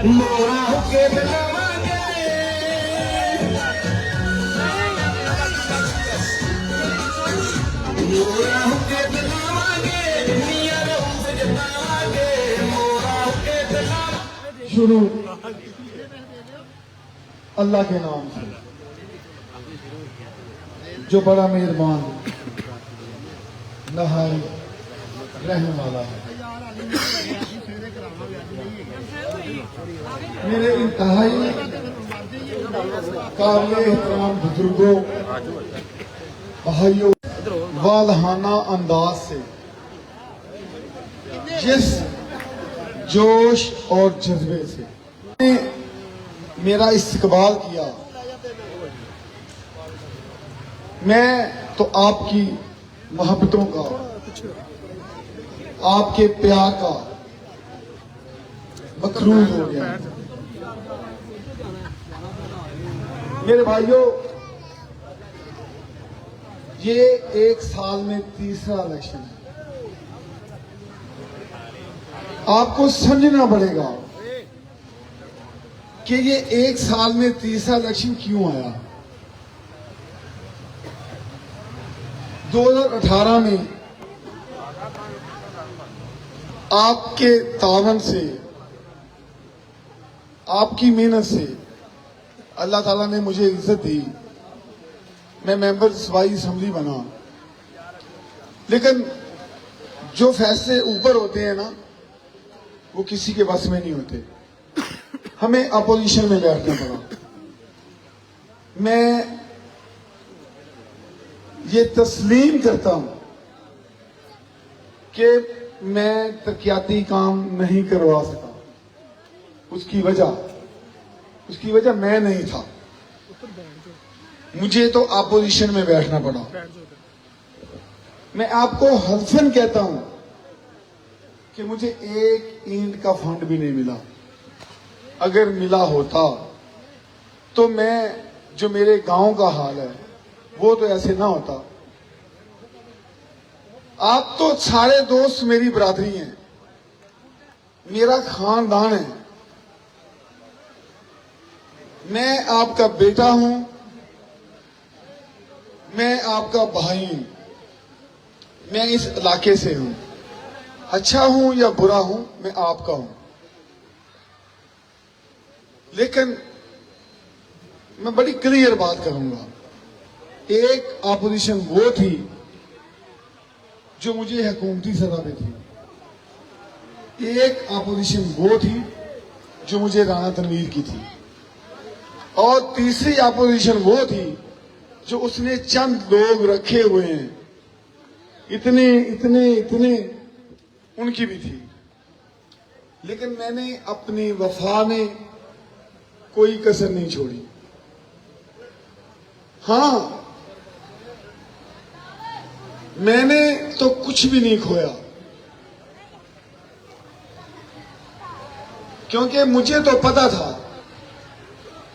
मोरा होके बनावांगे मोरा होके बनावांगे मियां रूप जतावांगे मोरा होके बनावांगे। शुरू अल्लाह के नाम से जो बड़ा मेहरबान नहाई रहने वाला है। मेरे इंतहाई काबिल एहतराम बुजुर्गों भाइयों वालहाना अंदाज से जिस जोश और जज्बे से मेरा इस्तकबाल किया, मैं तो आपकी मोहब्बतों का, आपके प्यार का मखरूज हो गया। मेरे भाइयों, ये एक साल में तीसरा इलेक्शन है। आपको समझना पड़ेगा कि ये एक साल में तीसरा इलेक्शन क्यों आया। 2018 में आपके तावन से, आपकी मेहनत से अल्लाह ताला ने मुझे इज्जत दी, मैं मेंबर सूबाई असेंबली बना। लेकिन जो फैसले ऊपर होते हैं ना, वो किसी के बस में नहीं होते। हमें अपोजिशन में बैठना पड़ा। मैं ये तस्लीम करता हूं कि मैं तरक्याती काम नहीं करवा सका। उसकी वजह मैं नहीं था। मुझे तो अपोजिशन में बैठना पड़ा। मैं आपको हल्फन कहता हूं कि मुझे एक ईंट का फंड भी नहीं मिला। अगर मिला होता तो मैं, जो मेरे गांव का हाल है, वो तो ऐसे ना होता। आप तो सारे दोस्त मेरी बरादरी हैं, मेरा खानदान है। मैं आपका बेटा हूं, मैं आपका भाई हूं, मैं इस इलाके से हूं। अच्छा हूं या बुरा हूं, मैं आपका हूं। लेकिन मैं बड़ी क्लियर बात करूंगा। एक अपोजिशन वो थी जो मुझे हुकूमती सजा पे थी। एक अपोजिशन वो थी जो मुझे राना तनवीर की थी। और तीसरी अपोजिशन वो थी जो उसने चंद लोग रखे हुए हैं, इतने इतने इतने, उनकी भी थी। लेकिन मैंने अपनी वफा में कोई कसर नहीं छोड़ी। हां, मैंने तो कुछ भी नहीं खोया, क्योंकि मुझे तो पता था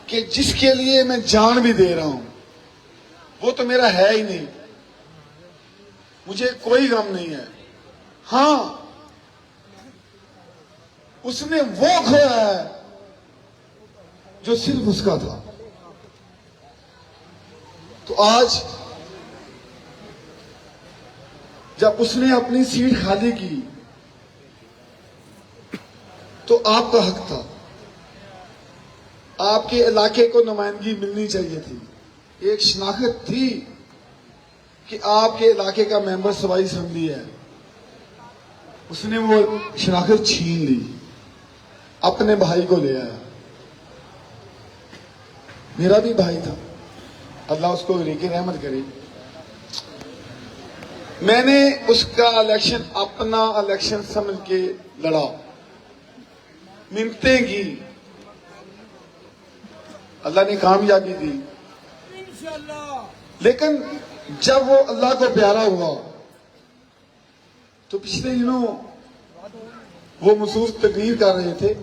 कि जिसके लिए मैं जान भी दे रहा हूं वो तो मेरा है ही नहीं। मुझे कोई गम नहीं है। हां, उसने वो खोया है जो सिर्फ उसका था। तो आज जब उसने अपनी सीट खाली की तो आपका हक था। आपके इलाके को नुमाइंदगी मिलनी चाहिए थी। एक शनाख्त थी कि आपके इलाके का मेंबर सूबाई असेंबली है। उसने वो शनाख्त छीन ली, अपने भाई को ले आया। मेरा भी भाई था, अल्लाह उसको लेके रहमत करे। मैंने उसका इलेक्शन अपना इलेक्शन समझ के लड़ा, मिन्नतें की, अल्लाह ने कामयाबी दी। लेकिन जब वो अल्लाह को प्यारा हुआ तो पिछले दिनों वो महसूस तकरीर कर रहे थे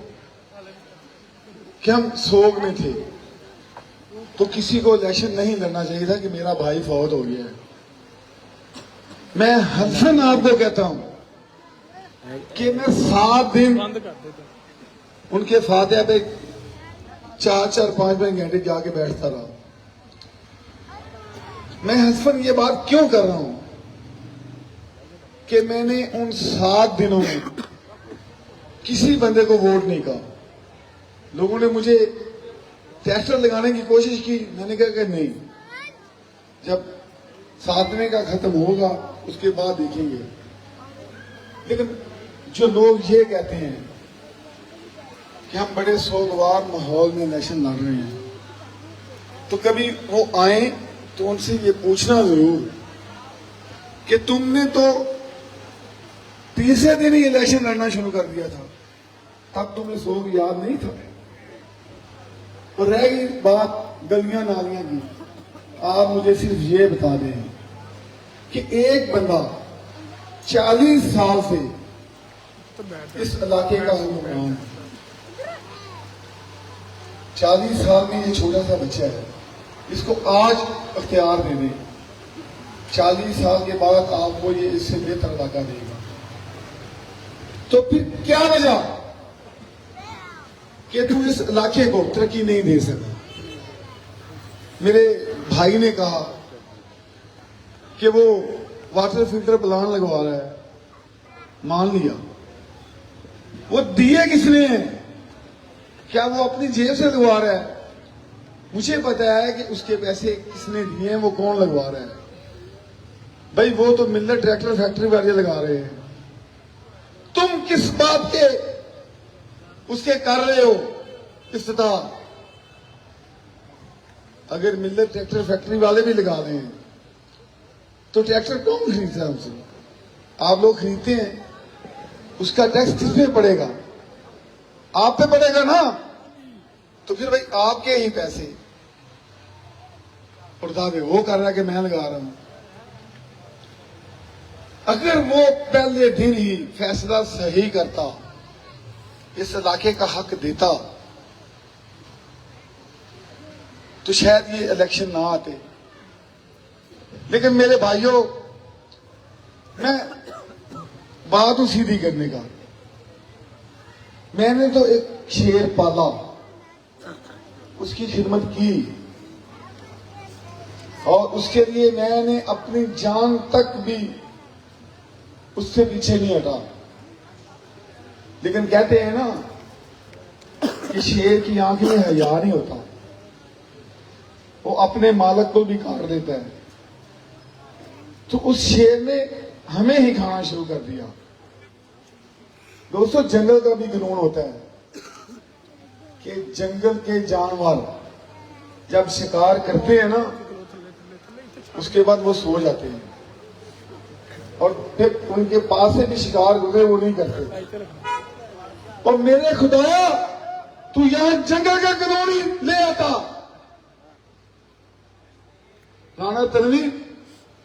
कि हम सोग में थे, तो किसी को इलेक्शन नहीं लड़ना चाहिए था कि मेरा भाई फौत हो गया है। मैं हसन आपको कहता हूं कि मैं 7 दिन उनके फातिहा पे 4-4, 5-5 घंटे जाके बैठता रहा। मैं हसफन ये बात क्यों कर रहा हूं कि मैंने उन 7 दिनों में किसी बंदे को वोट नहीं कहा। लोगों ने मुझे ट्रैक्टर लगाने की कोशिश की, मैंने कहा कि नहीं, जब 7वें का खत्म होगा उसके बाद देखेंगे। लेकिन जो लोग ये कहते हैं कि हम बड़े सोगवार माहौल में इलेक्शन लड़ रहे हैं, तो कभी वो आए तो उनसे ये पूछना जरूर कि तुमने तो तीसरे दिन ही इलेक्शन लड़ना शुरू कर दिया था, तब तुम्हें सोग याद नहीं था। और रह गई बात गलियां नालियां की, आप मुझे सिर्फ ये बता दें कि एक बंदा 40 साल से इस इलाके का हुक्मरान है। 40 साल में ये छोटा सा बच्चा है, इसको आज अख्तियार दे दें, 40 साल के बाद आपको ये इससे बेहतर इलाका देगा। तो फिर क्या वजह कि तू इस इलाके को तरक्की नहीं दे सका? मेरे भाई ने कहा कि वो वाटर फिल्टर प्लान लगवा रहा है, मान लिया। वो दिए किसने हैं? क्या वो अपनी जेब से लगवा रहा है? मुझे पता है कि उसके पैसे किसने दिए हैं, वो कौन लगवा रहा है। भाई वो तो मिलर ट्रैक्टर फैक्ट्री वाले लगा रहे हैं। तुम किस बात के उसके कर रहे हो इस्तेता? अगर मिलर ट्रैक्टर फैक्ट्री वाले भी लगा रहे हैं तो ट्रैक्टर कौन खरीदता है हमसे? आप लोग खरीदते हैं, उसका टैक्स किस पे पड़ेगा? आप पे पड़ेगा ना। तो फिर भाई आपके ही पैसे और दावे वो कर रहा है कि मैं लगा रहा हूं। अगर वो पहले दिन ही फैसला सही करता, इस इलाके का हक देता, तो शायद ये इलेक्शन ना आते। लेकिन मेरे भाइयों, मैं बात हूं सीधी करने का। मैंने तो एक शेर पाला, उसकी खिदमत की और उसके लिए मैंने अपनी जान तक भी उससे पीछे नहीं हटा। लेकिन कहते हैं ना कि शेर की आंख में हया नहीं होता, वो अपने मालक को भी काट देता है। तो उस शेर ने हमें ही खाना शुरू कर दिया। दोस्तों, जंगल का भी कानून होता है कि जंगल के जानवर जब शिकार करते हैं ना, उसके बाद वो सो जाते हैं और फिर उनके पास से भी शिकार गुजरे वो नहीं करते। और मेरे खुदाया, तू यहां जंगल का कानून ही ले आता। राणा तनवीर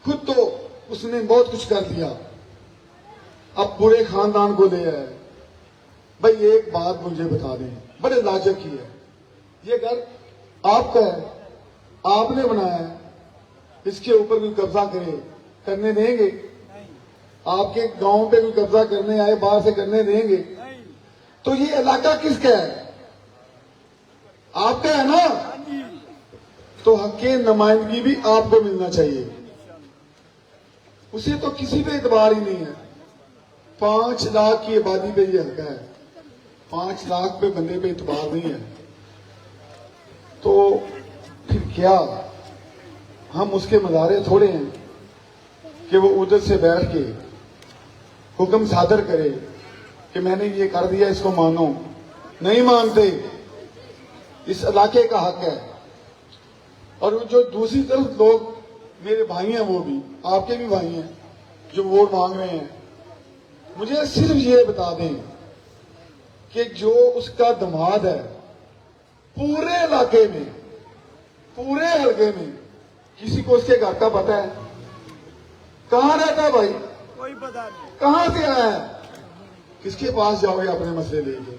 खुद तो उसने बहुत कुछ कर दिया, अब पूरे खानदान को ले आए। भाई एक बात मुझे बता दें, बड़े लाजक की है, ये घर आपका है, आपने बनाया है, इसके ऊपर कोई कब्जा करने देंगे? आपके गांव पे कोई कब्जा करने आए बाहर से करने देंगे? तो ये इलाका किसका है? आपका है ना। तो हक़ नुमाइंदगी भी आपको मिलना चाहिए। उसे तो किसी पे इतबार ही नहीं है। 5 लाख की आबादी पे ये हल्का है, 5 लाख पे बंदे पे इतबार नहीं है। तो फिर क्या हम उसके मज़ारे थोड़े हैं कि वो उधर से बैठ के हुक्म सादर करे कि मैंने ये कर दिया, इसको मानो? नहीं मानते। इस इलाके का हक है। और जो दूसरी तरफ लोग मेरे भाई हैं, वो भी आपके भी भाई हैं जो वोट मांग रहे हैं, मुझे सिर्फ ये बता दें कि जो उसका दमाद है, पूरे इलाके में, पूरे हल्के में किसी को उसके घर का पता है? कहां रहता है भाई? कोई पता नहीं। कहां से आया है? किसके पास जाओगे अपने मसले लेके?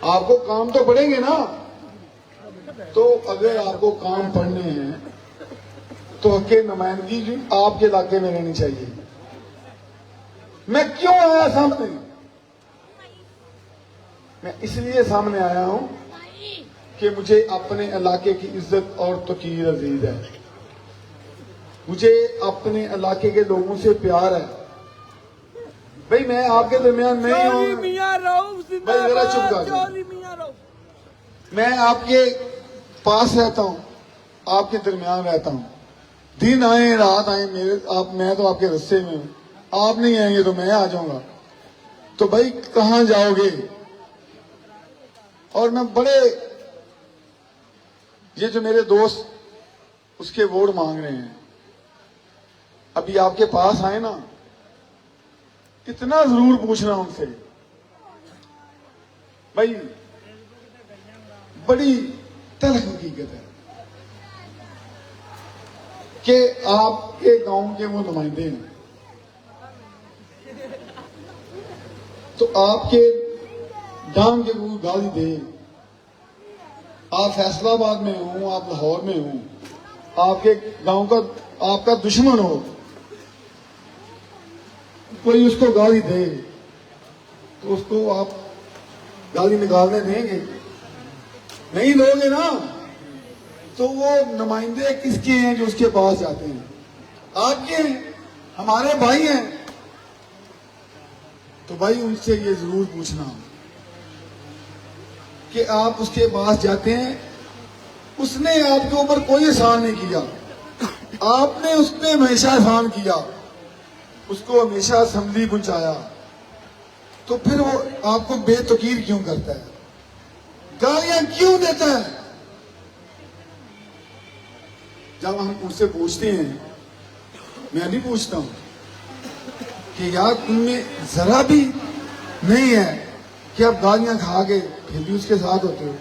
आपको काम तो पड़ेंगे ना। तो अगर आपको काम पढ़ने हैं तो हक़ नुमाइंदगी भी आपके इलाके में रहनी चाहिए। मैं क्यों आया सामने? मैं इसलिए सामने आया हूं कि मुझे अपने इलाके की इज्जत और तकीर अजीज है, मुझे अपने इलाके के लोगों से प्यार है। भाई मैं आपके दरमियान नहीं हूं, भाई जरा चुप कर, मैं आपके पास रहता हूं, आपके दरमियान रहता हूं, दिन आए रात आए मैं तो आपके रस्ते में हूं, आप नहीं आएंगे तो मैं आ जाऊंगा, तो भाई कहां जाओगे? और मैं बड़े, ये जो मेरे दोस्त उसके वोट मांग रहे हैं, अभी आपके पास आए ना, इतना जरूर पूछना उनसे, भाई बड़ी तल्ख हकीकत है कि आपके गांव के वो नुमाइंदे हैं, तो आपके डांग के कोई गाली दे, आप फैसलाबाद में हो, आप लाहौर में हो, आपके गांव का आपका दुश्मन हो, कोई उसको गाली दे तो उसको आप गाली निकालने देंगे? नहीं दोगे ना, तो वो नुमाइंदे किसके हैं जो उसके पास जाते हैं? आपके हैं, हमारे भाई हैं। तो भाई उनसे ये जरूर पूछना कि आप उसके पास जाते हैं, उसने आपके ऊपर कोई एहसान नहीं किया, आपने उसने हमेशा एहसान किया, उसको हमेशा असेंबली पहुंचाया, तो फिर वो आपको बेतकीर क्यों करता है, गालियां क्यों देता है? जब हम उनसे पूछते हैं, मैं भी पूछता हूं कि यार तुमने जरा भी नहीं है कि आप गालियां खा के फिर भी उसके साथ होते हो?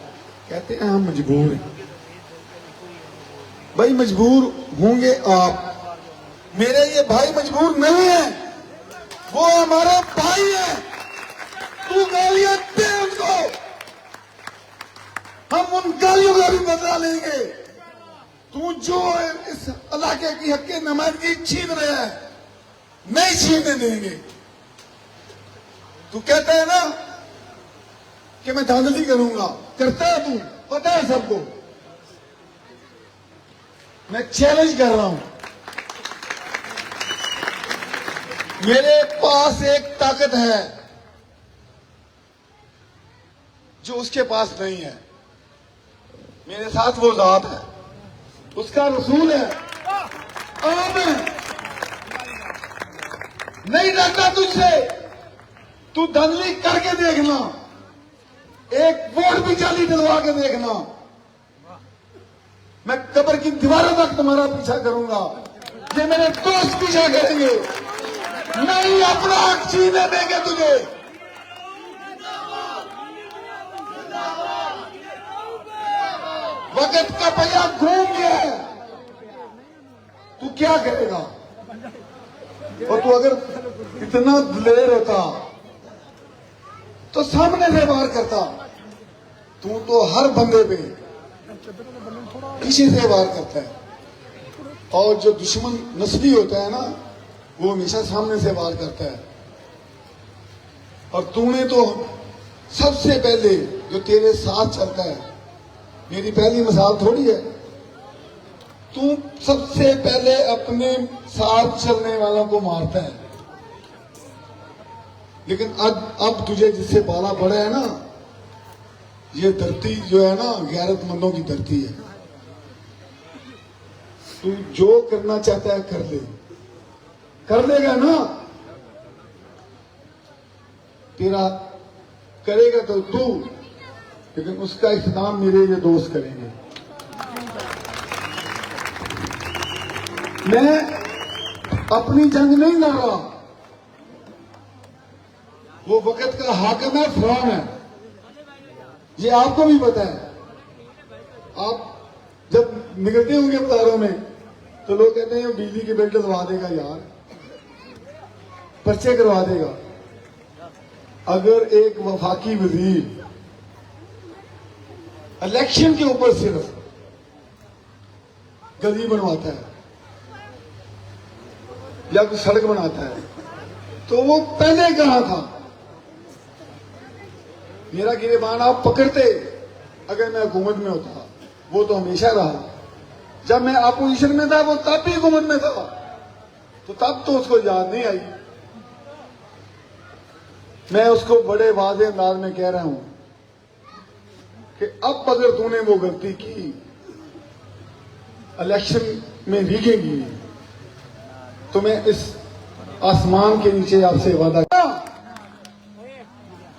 कहते हैं हम मजबूर हैं। भाई मजबूर होंगे आप, मेरे ये भाई मजबूर नहीं है, वो हमारे भाई है। तू गालियां दे उनको, हम उन गालियों का भी बदला लेंगे। तू जो इस इलाके की हक की नुमाइंदगी छीन रहा है, नहीं छीनने देंगे। तू कहता है ना कि मैं धांधली करूंगा, करता है तू, पता है सबको। मैं चैलेंज कर रहा हूं, मेरे पास एक ताकत है जो उसके पास नहीं है। मेरे साथ वो जात है, उसका रसूल है, आप है। नहीं डरता तुझसे, तू धांधली करके देखना, एक वोट भी जाली डलवा के देखना, मैं कब्र की दीवारों तक तुम्हारा पीछा करूंगा। ये मेरे दोस्त पीछा करेंगे, नहीं अपना हक छीने देंगे तुझे। वक्त का पहिया घूम गया है, तू क्या करेगा? और तू अगर इतना दिलेर होता तो सामने से वार करता। तू तो हर बंदे पे पीछे से वार करता है, और जो दुश्मन नस्ली होता है ना, वो हमेशा सामने से वार करता है। और तूने तो सबसे पहले जो तेरे साथ चलता है, मेरी पहली मिसाल थोड़ी है, तू सबसे पहले अपने साथ चलने वालों को मारता है। लेकिन अब तुझे जिससे पाला पड़ा है ना, ये धरती जो है ना, गैरतमंदों की धरती है। तू जो करना चाहता है कर ले, कर लेगा ना, तेरा करेगा तो तू, लेकिन उसका इख्तिताम मेरे ये दोस्त करेंगे। मैं अपनी जंग नहीं लड़ रहा, वो वक्त का हाकिम है, फिरौन है, ये आपको भी पता है। आप जब निकलते होंगे बाजारों में तो लोग कहते हैं बिजली के बिल डलवा देगा यार, पर्चे करवा देगा। अगर एक वफाकी वजीर इलेक्शन के ऊपर सिर्फ गली बनवाता है या कोई सड़क बनाता है, तो वो पहले कहा था मेरा गिरेबान आप पकड़ते अगर मैं हुकूमत में होता। वो तो हमेशा रहा। जब मैं अपोजिशन में था वो तब भी हुकूमत में था, तो तब तो उसको याद नहीं आई। मैं उसको बड़े वादे अंदाज में कह रहा हूं कि अब अगर तूने वो गलती की, इलेक्शन में रीगेंगी, तो मैं इस आसमान के नीचे आपसे वादा किया,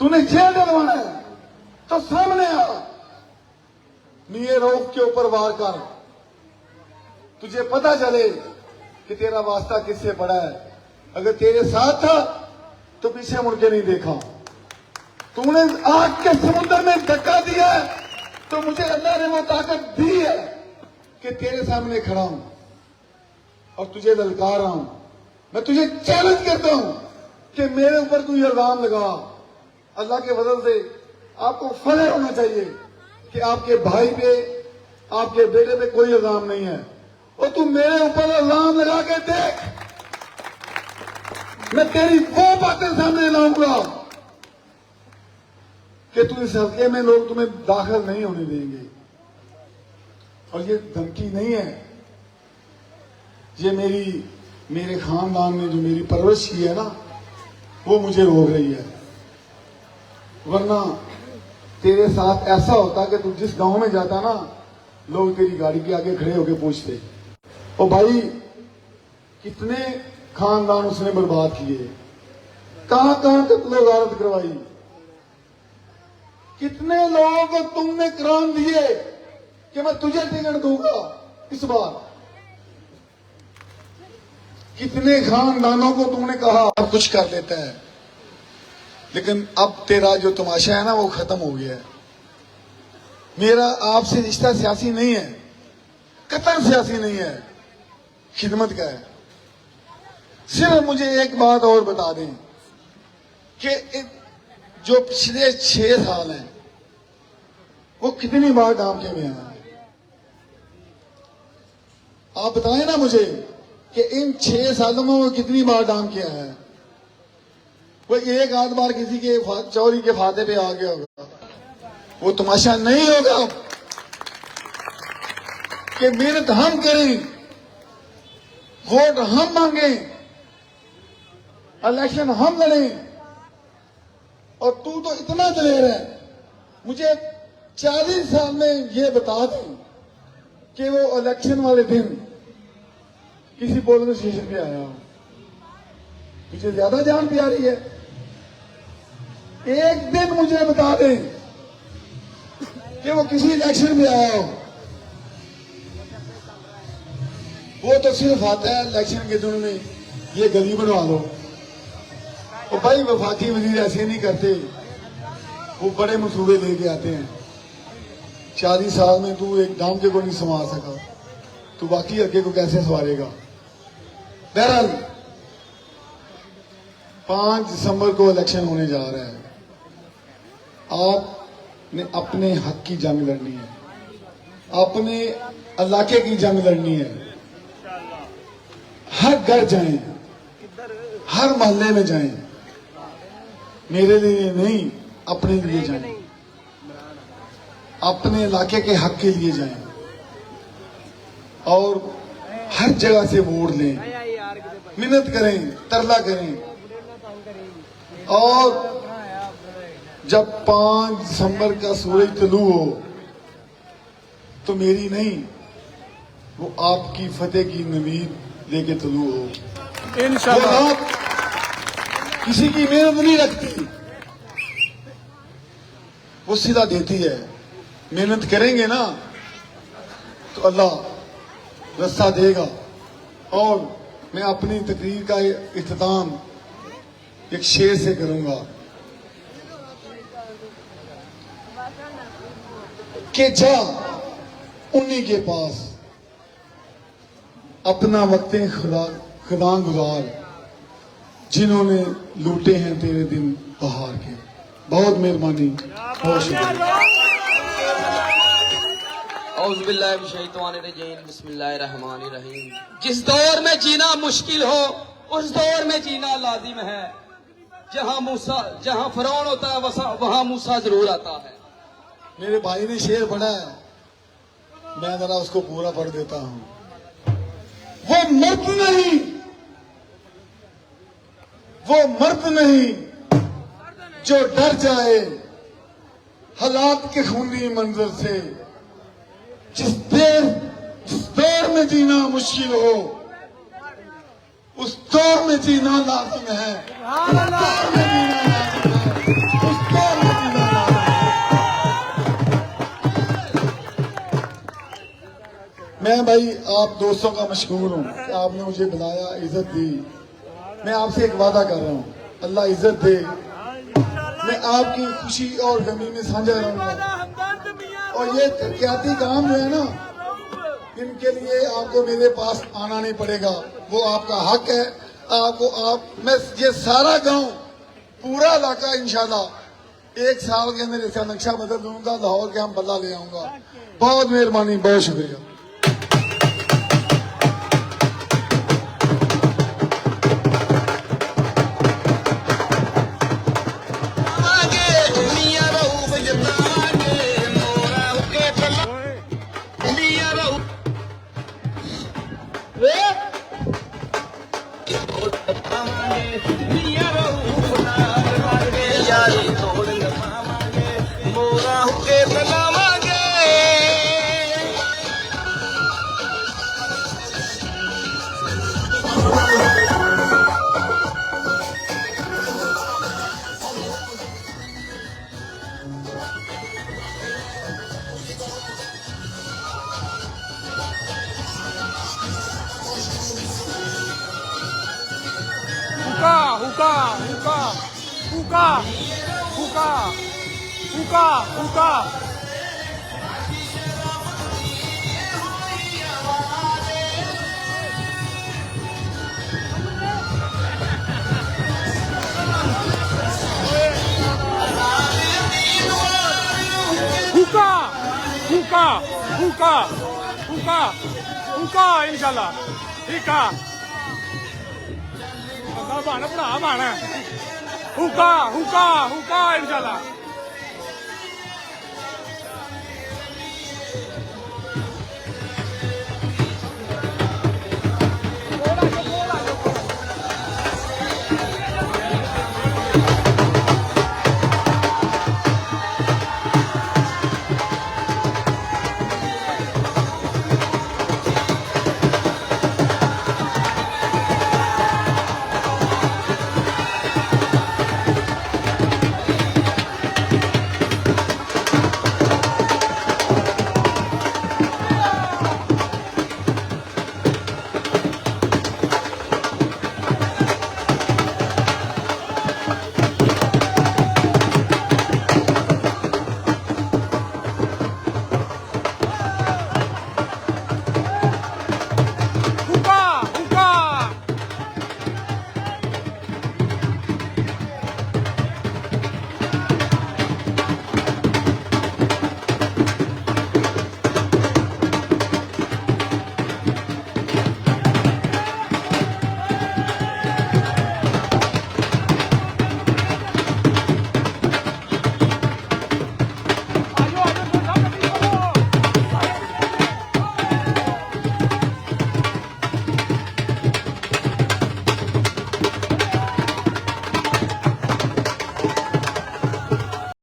तूने जेल डलवाना है तो सामने आ, मियां रऊफ के ऊपर वार कर, तुझे पता चले कि तेरा वास्ता किससे पड़ा है। अगर तेरे साथ था तो पीछे मुड़ के नहीं देखा। तूने आग के समुद्र में धक्का दिया है, तो मुझे अल्लाह ने वो ताकत दी है कि तेरे सामने खड़ा हूं और तुझे ललकार रहा हूं। मैं तुझे चैलेंज करता हूं कि मेरे ऊपर तू इल्जाम लगा। अल्लाह के फजल से आपको फख्र होना चाहिए कि आपके भाई पे, आपके बेटे पे कोई इल्जाम नहीं है, और तू मेरे ऊपर इल्जाम लगा के देख, मैं तेरी वो बातें सामने लाऊंगा कि तू इस हल्के में लोग तुम्हें दाखिल नहीं होने देंगे। और ये धमकी नहीं है, ये मेरे खानदान ने जो मेरी परवरिश की है ना, वो मुझे रोक रही है। वरना तेरे साथ ऐसा होता कि तू जिस गांव में जाता ना, लोग तेरी गाड़ी के आगे खड़े होकर पूछते, ओ भाई कितने खानदान उसने बर्बाद किए, कहां कहां कत्लो गारत करवाई, कितने लोगों को तुमने कराम दिए कि मैं तुझे टिकट दूंगा इस बार, कितने खानदानों को तुमने कहा अब कुछ कर लेता है। लेकिन अब तेरा जो तमाशा है ना, वो खत्म हो गया है। मेरा आपसे रिश्ता सियासी नहीं है, कतई सियासी नहीं है, खिदमत का है। सिर्फ मुझे एक बात और बता दें कि जो पिछले 6 साल हैं वो कितनी बार डामके में आया है। आप बताएं ना मुझे कि इन 6 सालों में वो कितनी बार डाम किया है। वो एक आध बार किसी के चौरी के फाते पे आ गया होगा, वो तमाशा नहीं होगा कि मेहनत हम करें, वोट हम मांगे, इलेक्शन हम लड़ें, और तू तो इतना दलेर है। मुझे 40 साल में ये बता दें कि वो इलेक्शन वाले दिन किसी पोलिंग स्टेशन पे आया हो, तुझे ज्यादा जान प्यारी है। एक दिन मुझे बता दें कि वो किसी इलेक्शन में आया हो। वो तो सिर्फ आता है इलेक्शन के दिन में, ये गली बनवा दो। और भाई वफाकी वजीर ऐसे नहीं करते, वो बड़े मंसूबे लेके आते हैं। 40 साल में तू एक दाम के को नहीं संवार सका, तू बाकी आगे को कैसे संवारेगा। बहरहाल 5 दिसंबर को इलेक्शन होने जा रहा है। आपने अपने हक की जंग लड़नी है, अपने इलाके की जंग लड़नी है। हर घर जाएं, हर मोहल्ले में जाएं, मेरे लिए नहीं अपने लिए जाएं, अपने इलाके के हक के लिए जाएं, और हर जगह से वोट लें, मेहनत करें, तरला करें। और जब 5 दिसंबर का सूरज तुलू हो तो मेरी नहीं, वो आपकी फतेह की नवीद लेके तुलू हो। इंशाअल्लाह किसी की मेहनत नहीं रखती, वो सीधा देती है। मेहनत करेंगे ना तो अल्लाह रास्ता देगा। और मैं अपनी तकरीर का इख्तिताम एक शेर से करूंगा कि जा उन्हीं के पास अपना वक्त खुदा गुजार, जिन्होंने लूटे हैं तेरे दिन बहार के। बहुत मेहरबानी, बहुत शुक्रिया। जिस दौर में जीना मुश्किल हो, उस दौर में जीना लाजिम है। जहां फिरौन होता है वहां मूसा जरूर आता है। मेरे भाई ने शेर पढ़ा है, मैं जरा उसको पूरा पढ़ देता हूं। वो मर्द नहीं जो डर जाए हालात के खूनी मंजर से। जिस दौर में जीना मुश्किल हो उस दौर में जीना लाजिम है। उस दौर में जीना लाजिम है। उस दौर में जीना लाजिम है। मैं भाई आप दोस्तों का मशहूर हूं कि आपने मुझे बुलाया, इज्जत दी। मैं आपसे एक वादा कर रहा हूं, अल्लाह इज्जत दे, मैं आपकी खुशी और गमी में साझा रहूंगा। और ये तरक्याती काम जो है ना, इनके लिए आपको मेरे पास आना नहीं पड़ेगा, वो आपका हक है। मैं ये सारा गांव, पूरा इलाका इंशाल्लाह 1 साल के अंदर इसका नक्शा बदल दूंगा, लाहौर के हम बदला ले आऊंगा। बहुत मेहरबानी, बहुत शुक्रिया। इंशाल्लाह ठीक है। भरा भाना हुक्का इंशाल्लाह।